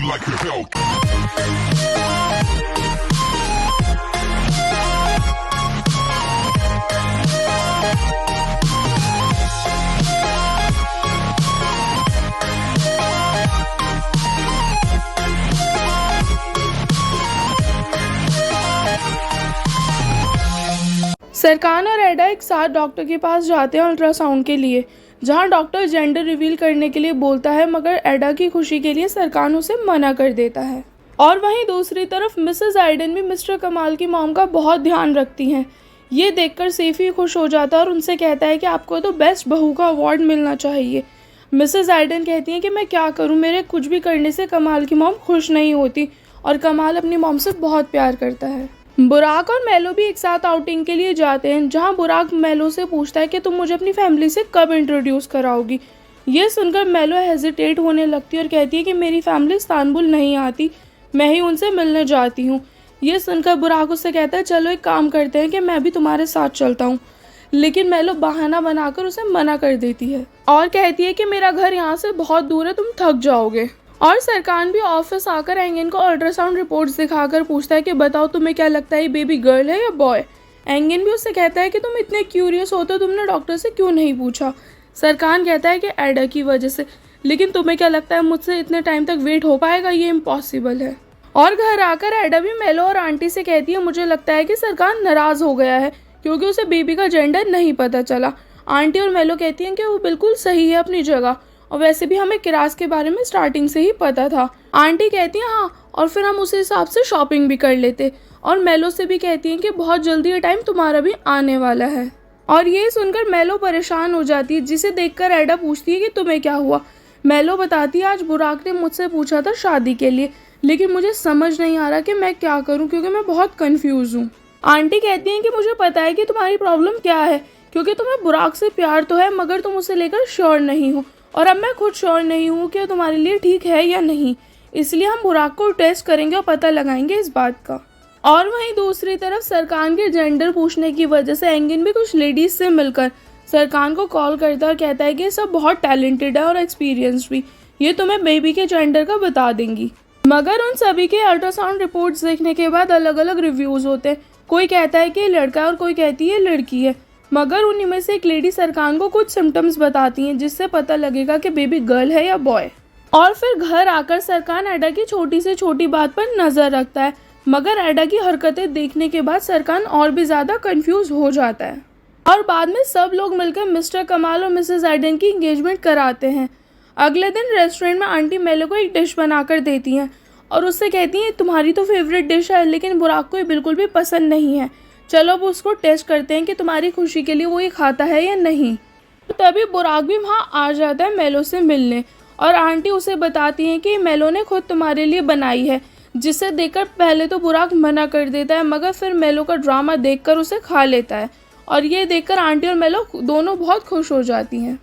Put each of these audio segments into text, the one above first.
like a Hellcat. सरकान और एडा एक साथ डॉक्टर के पास जाते हैं अल्ट्रासाउंड के लिए, जहां डॉक्टर जेंडर रिवील करने के लिए बोलता है, मगर एडा की खुशी के लिए सरकान उसे मना कर देता है। और वहीं दूसरी तरफ मिसेस आइडन भी मिस्टर कमाल की मॉम का बहुत ध्यान रखती हैं। ये देखकर सैफी खुश हो जाता है और उनसे कहता है कि आपको तो बेस्ट बहू का अवार्ड मिलना चाहिए। मिसेस आइडन कहती हैं कि मैं क्या करूं, मेरे कुछ भी करने से कमाल की मॉम खुश नहीं होती और कमाल अपनी मॉम से बहुत प्यार करता है। बुराक और मेलो भी एक साथ आउटिंग के लिए जाते हैं, जहां बुराक मेलो से पूछता है कि तुम मुझे अपनी फैमिली से कब इंट्रोड्यूस कराओगी। ये सुनकर मेलो हेजिटेट होने लगती है और कहती है कि मेरी फैमिली इस्तांबुल नहीं आती, मैं ही उनसे मिलने जाती हूँ। ये सुनकर बुराक उससे कहता है चलो एक काम करते हैं कि मैं भी तुम्हारे साथ चलता हूँ, लेकिन मेलो बहाना बनाकर उसे मना कर देती है और कहती है कि मेरा घर यहाँ से बहुत दूर है, तुम थक जाओगे। और सरकान भी ऑफिस आकर एंगन को अल्ट्रासाउंड रिपोर्ट्स दिखाकर पूछता है कि बताओ तुम्हें क्या लगता है बेबी गर्ल है या बॉय। एंगन भी उससे कहता है कि तुम इतने क्यूरियस हो तो तुमने डॉक्टर से क्यों नहीं पूछा। सरकान कहता है कि एडा की वजह से, लेकिन तुम्हें क्या लगता है मुझसे इतने टाइम तक वेट हो पाएगा, ये इम्पॉसिबल है। और घर आकर एडा भी मेलो और आंटी से कहती है मुझे लगता है कि सरकान नाराज हो गया है क्योंकि उसे बेबी का जेंडर नहीं पता चला। आंटी और मेलो कहती हैं कि वो बिल्कुल सही है अपनी जगह, और वैसे भी हमें किरास के बारे में स्टार्टिंग से ही पता था। आंटी कहती हैं हाँ, और फिर हम उस हिसाब से शॉपिंग भी कर लेते। और मेलो से भी कहती हैं कि बहुत जल्दी ये टाइम तुम्हारा भी आने वाला है। और ये सुनकर मेलो परेशान हो जाती है, जिसे देखकर एडा पूछती है कि तुम्हें क्या हुआ। मेलो बताती है आज बुराक ने मुझसे पूछा था शादी के लिए, लेकिन मुझे समझ नहीं आ रहा कि मैं क्या करूँ क्योंकि मैं बहुत कन्फ्यूज हूँ। आंटी कहती हैं कि मुझे पता है कि तुम्हारी प्रॉब्लम क्या है, क्योंकि तुम्हें बुराक से प्यार तो है मगर तुम उसे लेकर श्योर नहीं हो, और अब मैं खुद श्योर नहीं हूँ कि तुम्हारे लिए ठीक है या नहीं। इसलिए हम बुराक को टेस्ट करेंगे और पता लगाएंगे इस बात का। और वहीं दूसरी तरफ सरकान के जेंडर पूछने की वजह से एंगन भी कुछ लेडीज से मिलकर सरकान को कॉल करता है और कहता है कि ये सब बहुत टैलेंटेड है और एक्सपीरियंस्ड भी, ये तुम्हें बेबी के जेंडर का बता देंगी। मगर उन सभी के अल्ट्रासाउंड रिपोर्ट्स देखने के बाद अलग अलग रिव्यूज़ होते हैं। कोई कहता है कि ये लड़का है और कोई कहती है लड़की है। मगर उन्हीं में से एक लेडी सरकान को कुछ सिम्टम्स बताती हैं जिससे पता लगेगा कि बेबी गर्ल है या बॉय। और फिर घर आकर सरकान एडा की छोटी से छोटी बात पर नज़र रखता है, मगर एडा की हरकतें देखने के बाद सरकान और भी ज़्यादा कंफ्यूज हो जाता है। और बाद में सब लोग मिलकर मिस्टर कमाल और मिसेस आइडन की इंगेजमेंट कराते हैं। अगले दिन रेस्टोरेंट में आंटी मेलो को एक डिश बनाकर देती हैं और उससे कहती हैं तुम्हारी तो फेवरेट डिश है, लेकिन बुराक को ये बिल्कुल भी पसंद नहीं है, चलो अब उसको टेस्ट करते हैं कि तुम्हारी खुशी के लिए वो ये खाता है या नहीं। तो तभी बुराक भी वहाँ आ जाता है मेलो से मिलने, और आंटी उसे बताती हैं कि मेलो ने खुद तुम्हारे लिए बनाई है, जिसे देखकर पहले तो बुराक मना कर देता है, मगर फिर मेलो का ड्रामा देखकर उसे खा लेता है। और ये देखकर आंटी और मेलो दोनों बहुत खुश हो जाती हैं।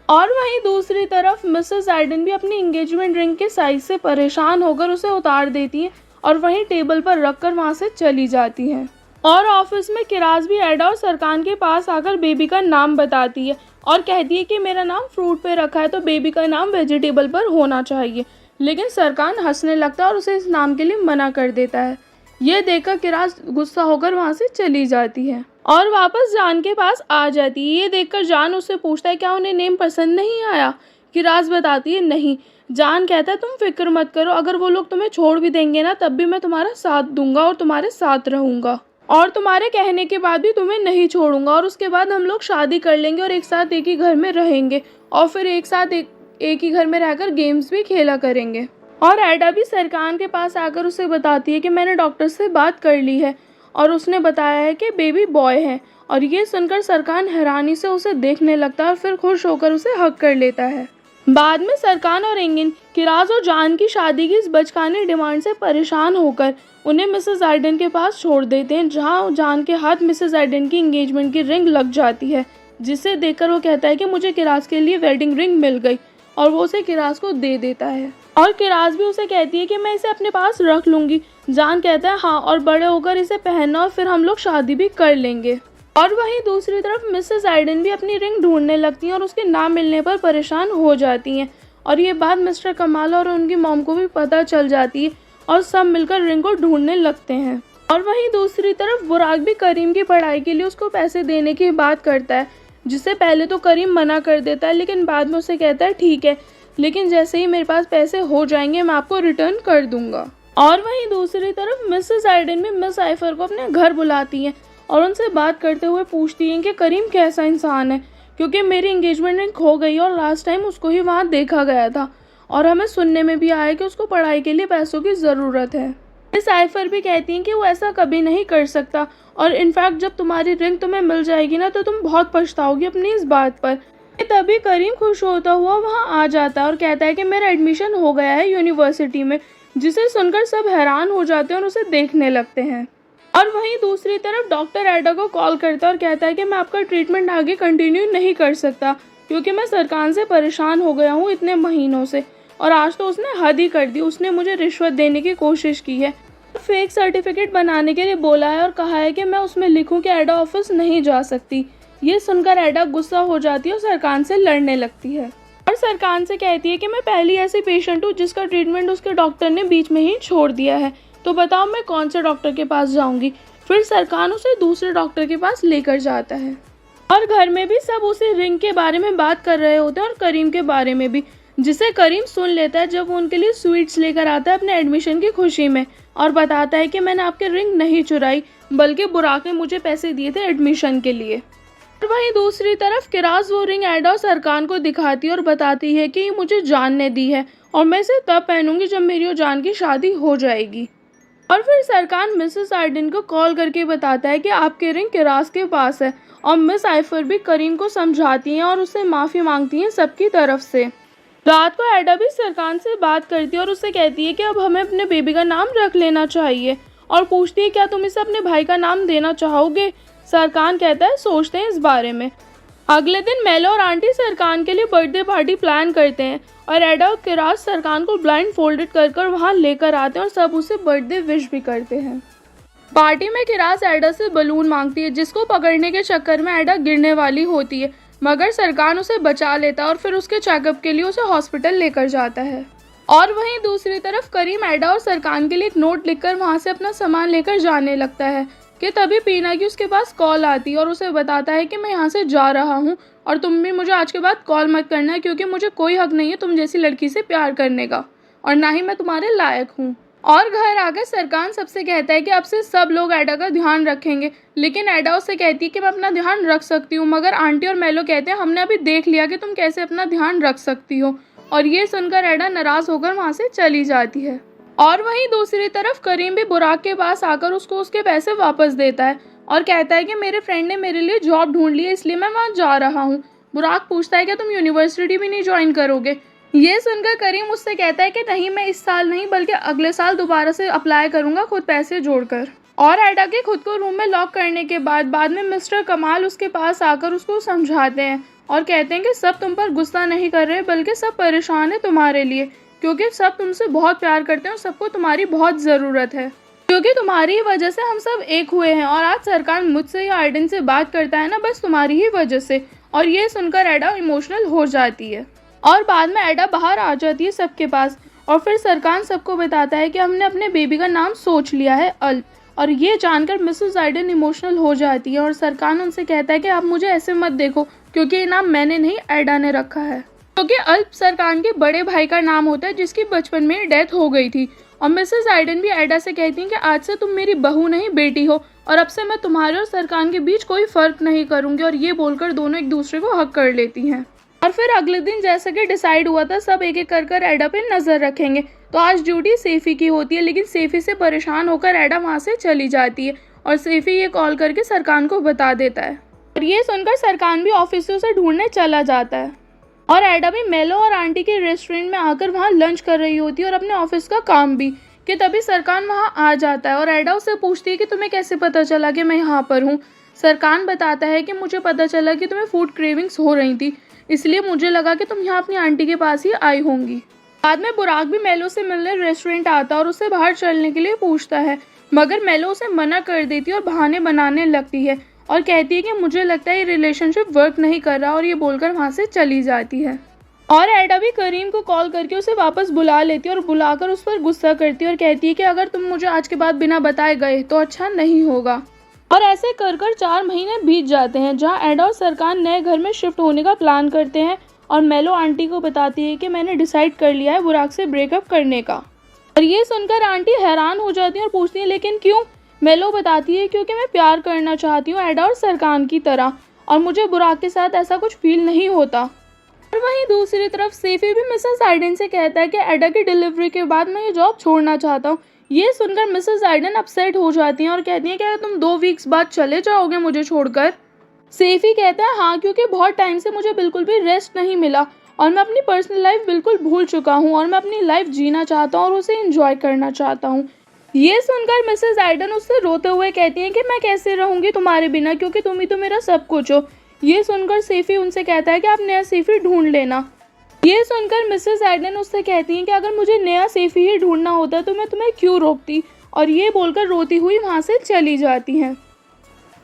और वहीं दूसरी तरफ मिसेस आइडन भी अपनी इंगेजमेंट रिंग के साइज से परेशान होकर उसे उतार देती हैं और वहीं टेबल पर रखकर वहाँ से चली जाती हैं। और ऑफिस में किरास भी एडा और सरकान के पास आकर बेबी का नाम बताती है और कहती है कि मेरा नाम फ्रूट पे रखा है तो बेबी का नाम वेजिटेबल पर होना चाहिए। लेकिन सरकान हंसने लगता है और उसे इस नाम के लिए मना कर देता है। ये देखकर किरास गुस्सा होकर वहाँ से चली जाती है और वापस जान के पास आ जाती है। ये देखकर जान उससे पूछता है क्या उन्हें नेम पसंद नहीं आया। किरास बताती है नहीं। जान कहता है तुम फिक्र मत करो, अगर वो लोग तुम्हें छोड़ भी देंगे ना तब भी मैं तुम्हारा साथ दूंगा और तुम्हारे साथ रहूँगा, और तुम्हारे कहने के बाद भी तुम्हें नहीं छोड़ूंगा, और उसके बाद हम लोग शादी कर लेंगे और एक साथ एक ही घर में रहेंगे और फिर एक साथ एक ही घर में रहकर गेम्स भी खेला करेंगे। और एडा भी सरकान के पास आकर उसे बताती है कि मैंने डॉक्टर से बात कर ली है और उसने बताया है कि बेबी बॉय है। और ये सुनकर सरकान हैरानी से उसे देखने लगता है और फिर खुश होकर उसे हक कर लेता है। बाद में सरकान और एंगन किरास और जान की शादी की इस बचकाने डिमांड से परेशान होकर उन्हें मिसेस आइडन के पास छोड़ देते हैं, जहां जान के हाथ मिसेस आइडन की एंगेजमेंट की रिंग लग जाती है, जिसे देखकर वो कहता है कि मुझे किरास के लिए वेडिंग रिंग मिल गई, और वो उसे किरास को दे देता है। और किरास भी उसे कहती है कि मैं इसे अपने पास रख लूँगी। जान कहता है हाँ, और बड़े होकर इसे पहनना और फिर हम लोग शादी भी कर लेंगे। और वहीं दूसरी तरफ मिसेस आइडन भी अपनी रिंग ढूंढने लगती हैं और उसके ना मिलने पर परेशान हो जाती हैं और ये बात मिस्टर कमाल और उनकी मॉम को भी पता चल जाती है और सब मिलकर रिंग को ढूंढने लगते हैं। और वहीं दूसरी तरफ बुराक भी करीम की पढ़ाई के लिए उसको पैसे देने की बात करता है, जिससे पहले तो करीम मना कर देता है, लेकिन बाद में उसे कहता है ठीक है, लेकिन जैसे ही मेरे पास पैसे हो जाएंगे मैं आपको रिटर्न कर दूंगा। और वहीं दूसरी तरफ मिसेस आइडन भी मिस आइफर को अपने घर बुलाती हैं और उनसे बात करते हुए पूछती हैं कि करीम कैसा इंसान है, क्योंकि मेरी एंगेजमेंट रिंग खो गई और लास्ट टाइम उसको ही वहाँ देखा गया था और हमें सुनने में भी आया कि उसको पढ़ाई के लिए पैसों की ज़रूरत है। मिस आइफर भी कहती हैं कि वो ऐसा कभी नहीं कर सकता और इनफैक्ट जब तुम्हारी रिंग तुम्हें मिल जाएगी ना तो तुम बहुत पछताओगी अपनी इस बात पर। तभी करीम खुश होता हुआ वहाँ आ जाता है और कहता है कि मेरा एडमिशन हो गया है यूनिवर्सिटी में, जिसे सुनकर सब हैरान हो जाते हैं और उसे देखने लगते हैं। और वहीं दूसरी तरफ डॉक्टर एडा को कॉल करता है और कहता है कि मैं आपका ट्रीटमेंट आगे कंटिन्यू नहीं कर सकता, क्योंकि मैं सरकार से परेशान हो गया हूँ इतने महीनों से, और आज तो उसने हद ही कर दी। उसने मुझे रिश्वत देने की कोशिश की है, फेक सर्टिफिकेट बनाने के लिए बोला है और कहा है कि मैं उसमें लिखूं कि एडा ऑफिस नहीं जा सकती। ये सुनकर एडा गुस्सा हो जाती है और सरकार से लड़ने लगती है और सरकार से कहती है कि मैं पहली ऐसी पेशेंट हूँ जिसका ट्रीटमेंट उसके डॉक्टर ने बीच में ही छोड़ दिया है, तो बताओ मैं कौन से डॉक्टर के पास जाऊंगी। फिर सरकार उसे दूसरे डॉक्टर के पास लेकर जाता है और घर में भी सब उसे रिंग के बारे में बात कर रहे होते हैं और करीम के बारे में भी, जिसे करीम सुन लेता है जब वो उनके लिए स्वीट्स लेकर आता है अपने एडमिशन की खुशी में और बताता है कि मैंने आपके रिंग नहीं चुराई, बल्कि बुराक ने मुझे पैसे दिए थे एडमिशन के लिए। और वहीं दूसरी तरफ किरास वो रिंग एडा और सरकार को दिखाती है और बताती है कि ये मुझे जान ने दी है और मैं इसे तब पहनूंगी जब मेरी और जान की शादी हो जाएगी। और फिर सरकार मिसेस आइडन को कॉल करके बताता है कि आपकी रिंग किरास के पास है और मिस आइफर भी करीम को समझाती हैं और उससे माफ़ी मांगती हैं सबकी तरफ से। रात को एडा भी सरकार से बात करती है और उससे कहती है कि अब हमें अपने बेबी का नाम रख लेना चाहिए और पूछती है क्या तुम इसे अपने भाई का नाम देना चाहोगे। सरकार कहता है सोचते हैं इस बारे में। अगले दिन मेलो और आंटी सरकार के लिए बर्थडे पार्टी प्लान करते हैं और एडा और किरास सरकार को ब्लाइंड फोल्डेड कर वहाँ लेकर आते हैं और सब उसे बर्थडे विश भी करते हैं। पार्टी में किरास एडा से बलून मांगती है, जिसको पकड़ने के चक्कर में एडा गिरने वाली होती है, मगर सरकार उसे बचा लेता है और फिर उसके चेकअप के लिए उसे हॉस्पिटल लेकर जाता है। और वहीं दूसरी तरफ करीम एडा और सरकार के लिए एक नोट लिखकर वहाँ से अपना सामान लेकर जाने लगता है कि तभी पीना की उसके पास कॉल आती है और उसे बताता है कि मैं यहाँ से जा रहा हूँ और तुम भी मुझे आज के बाद कॉल मत करना, क्योंकि मुझे कोई हक नहीं है तुम जैसी लड़की से प्यार करने का और ना ही मैं तुम्हारे लायक हूँ। और घर आकर सरकार सबसे कहता है कि अब से सब लोग एडा का ध्यान रखेंगे, लेकिन एडा उससे कहती है कि मैं अपना ध्यान रख सकती हूँ, मगर आंटी और मेलो कहते हैं हमने अभी देख लिया कि तुम कैसे अपना ध्यान रख सकती हो। और ये सुनकर एडा नाराज़ होकर वहाँ से चली जाती है। और वहीं दूसरी तरफ करीम भी बुराक के पास आकर उसको उसके पैसे वापस देता है और कहता है कि मेरे फ्रेंड ने मेरे लिए जॉब ढूंढ ली है, इसलिए मैं वहाँ जा रहा हूँ। बुराक पूछता है कि तुम यूनिवर्सिटी भी नहीं ज्वाइन करोगे। ये सुनकर करीम उससे कहता है कि नहीं, मैं इस साल नहीं बल्कि अगले साल दोबारा से अप्लाई करूँगा खुद पैसे जोड़कर। और एडा के खुद को रूम में लॉक करने के बाद में मिस्टर कमाल उसके पास आकर उसको समझाते हैं और कहते हैं कि सब तुम पर गुस्सा नहीं कर रहे, बल्कि सब परेशान है तुम्हारे लिए, क्योंकि सब तुमसे बहुत प्यार करते हैं और सबको तुम्हारी बहुत ज़रूरत है, क्योंकि तुम्हारी वजह से हम सब एक हुए हैं। और आज सरकार मुझसे या आइडन से बात करता है ना, बस तुम्हारी ही वजह से। और ये सुनकर एडा इमोशनल हो जाती है और बाद में एडा बाहर आ जाती है सबके पास और फिर सरकार सबको बताता है कि हमने अपने बेबी का नाम सोच लिया है, अल्प। और ये जानकर मिसेस आइडन इमोशनल हो जाती है और सरकार उनसे कहता है कि आप मुझे ऐसे मत देखो, क्योंकि ये नाम मैंने नहीं एडा ने रखा है, क्योंकि अल्प सरकार के बड़े भाई का नाम होता है जिसकी बचपन में डेथ हो गई थी। और मिसेस आइडन भी एडा से कहती हैं कि आज से तुम मेरी बहू नहीं बेटी हो और अब से मैं तुम्हारे और सरकार के बीच कोई फ़र्क नहीं करूँगी। और ये बोलकर दोनों एक दूसरे को हक कर लेती हैं। और फिर अगले दिन जैसा कि डिसाइड हुआ था सब एक एक कर एडा पे नज़र रखेंगे, तो आज ड्यूटी सेफ़ी की होती है, लेकिन सेफ़ी से परेशान होकर एडा वहाँ से चली जाती है और सेफ़ी ये कॉल करके सरकार को बता देता है। और ये सुनकर सरकार भी ऑफिस से उसे ढूंढने चला जाता है और एडा भी मेलो और आंटी के रेस्टोरेंट में आकर वहाँ लंच कर रही होती है और अपने ऑफिस का काम भी, कि तभी सरकार वहाँ आ जाता है और एडा उससे पूछती है कि तुम्हें कैसे पता चला कि मैं यहाँ पर हूँ। सरकार बताता है कि मुझे पता चला कि तुम्हें फूड क्रेविंग्स हो रही थी, इसलिए मुझे लगा कि तुम यहाँ अपनी आंटी के पास ही आई होंगी। बाद में बुराक भी मेलो से मिलने रेस्टोरेंट आता और उससे बाहर चलने के लिए पूछता है, मगर मेलो उसे मना कर देती है और बहाने बनाने लगती है और कहती है कि मुझे लगता है ये रिलेशनशिप वर्क नहीं कर रहा, और ये बोलकर वहाँ से चली जाती है। और एडा भी करीम को कॉल करके उसे वापस बुला लेती है और बुलाकर उस पर गुस्सा करती है और कहती है कि अगर तुम मुझे आज के बाद बिना बताए गए तो अच्छा नहीं होगा। और ऐसे कर 4 महीने बीत जाते हैं, जहां एडा और सरकार नए घर में शिफ्ट होने का प्लान करते हैं और मेलो आंटी को बताती है कि मैंने डिसाइड कर लिया है बुराक से ब्रेकअप करने का। और ये सुनकर आंटी हैरान हो जाती है और पूछती है लेकिन क्यों? मेलो बताती है क्योंकि मैं प्यार करना चाहती हूँ एडा और सरकार की तरह, और मुझे बुराक के साथ ऐसा कुछ फील नहीं होता। और वहीं दूसरी तरफ सैफी भी मिसेस आइडन से कहता है कि एडा की डिलीवरी के बाद मैं ये जॉब छोड़ना चाहता हूँ। ये सुनकर मिसेस आइडन अपसेट हो जाती हैं और कहती हैं कि अगर तुम 2 वीक्स बाद चले जाओगे मुझे छोड़कर। सैफी कहता है हाँ, क्योंकि बहुत टाइम से मुझे बिल्कुल भी रेस्ट नहीं मिला और मैं अपनी पर्सनल लाइफ बिल्कुल भूल चुका हूँ और मैं अपनी लाइफ जीना चाहता हूँ और उसे एंजॉय करना चाहता हूँ। ये सुनकर मिसेस आइडन उससे रोते हुए कहती हैं कि मैं कैसे रहूँगी तुम्हारे बिना, क्योंकि तुम ही तो मेरा सब कुछ हो। ये सुनकर सैफी उनसे कहता है कि आप नया सैफी ढूंढ लेना। ये सुनकर मिसेस आइडन उससे कहती हैं कि अगर मुझे नया सैफी ही ढूंढना होता तो मैं तुम्हें क्यों रोकती, और ये बोलकर रोती हुई वहाँ से चली जाती हैं।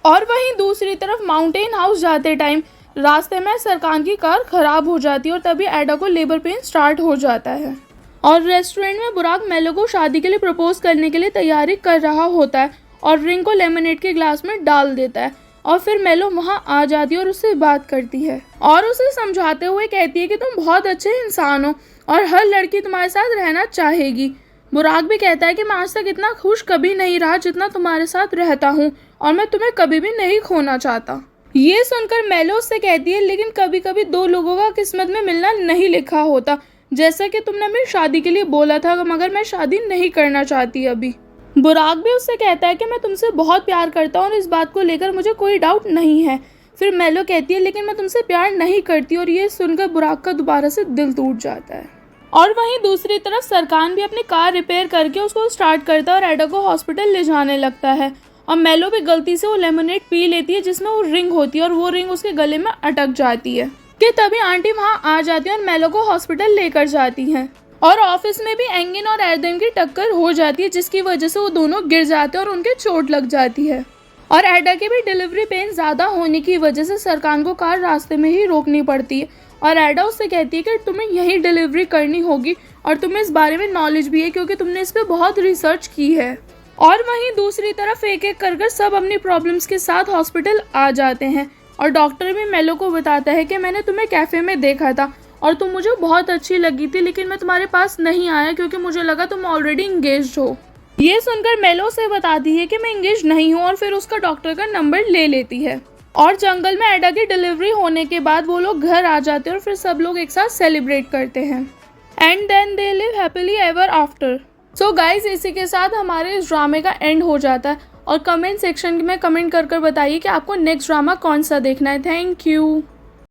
और वहीं दूसरी तरफ माउंटेन हाउस जाते टाइम रास्ते में सरकार की कार खराब हो जाती है और तभी एडा को लेबर पेन स्टार्ट हो जाता है। और रेस्टोरेंट में बुराक मेलो को शादी के लिए प्रपोज करने के लिए तैयारी कर रहा होता है और रिंग को लेमनेड के ग्लास में डाल देता है। और फिर मेलो वहाँ आ जाती है और उससे बात करती है और उसे समझाते हुए कहती है कि तुम बहुत अच्छे इंसान हो और हर लड़की तुम्हारे साथ रहना चाहेगी। बुराक भी कहता है कि मैं आज तक इतना खुश कभी नहीं रहा जितना तुम्हारे साथ रहता हूँ और मैं तुम्हें कभी भी नहीं खोना चाहता। ये सुनकर मेलो उससे कहती है लेकिन कभी कभी 2 लोगों का किस्मत में मिलना नहीं लिखा होता, जैसा कि तुमने मेरी शादी के लिए बोला था, मगर मैं शादी नहीं करना चाहती अभी। बुराक भी उससे कहता है कि मैं तुमसे बहुत प्यार करता हूँ और इस बात को लेकर मुझे कोई डाउट नहीं है। फिर मेलो कहती है लेकिन मैं तुमसे प्यार नहीं करती, और ये सुनकर बुराक का दोबारा से दिल टूट जाता है। और वहीं दूसरी तरफ सरकार भी अपनी कार रिपेयर करके उसको स्टार्ट करता है और एडा को हॉस्पिटल ले जाने लगता है। और मेलो भी गलती से वो लेमनेड पी लेती है जिसमें वो रिंग होती है और वो रिंग उसके गले में अटक जाती है कि तभी आंटी वहाँ आ जाती है और मेलो को हॉस्पिटल लेकर जाती हैं। और ऑफिस में भी एंगिन और एरदम की टक्कर हो जाती है जिसकी वजह से वो दोनों गिर जाते हैं और उनके चोट लग जाती है। और एडा की भी डिलीवरी पेन ज़्यादा होने की वजह से सरकार को कार रास्ते में ही रोकनी पड़ती है और एडा उससे कहती है कि तुम्हें यही डिलीवरी करनी होगी और तुम्हें इस बारे में नॉलेज भी है क्योंकि तुमने इस पर बहुत रिसर्च की है। और वहीं दूसरी तरफ एक एक कर सब अपनी प्रॉब्लम्स के साथ हॉस्पिटल आ जाते हैं और डॉक्टर भी मेलो को बताता है कि मैंने तुम्हें कैफ़े में देखा था और तुम मुझे बहुत अच्छी लगी थी, लेकिन मैं तुम्हारे पास नहीं आया क्योंकि मुझे लगा तुम ऑलरेडी इंगेज्ड हो। ये सुनकर मेलो से बताती है कि मैं इंगेज नहीं हूँ और फिर उसका डॉक्टर का नंबर ले लेती है। और जंगल में एडा की डिलीवरी होने के बाद वो लोग घर आ जाते हैं और फिर सब लोग एक साथ सेलिब्रेट करते हैं। And then they live happily ever after. So guys, इसी के साथ हमारे इस ड्रामे का एंड हो जाता है और कमेंट सेक्शन में कमेंट कर बताइए कि आपको नेक्स्ट ड्रामा कौन सा देखना है। Thank you.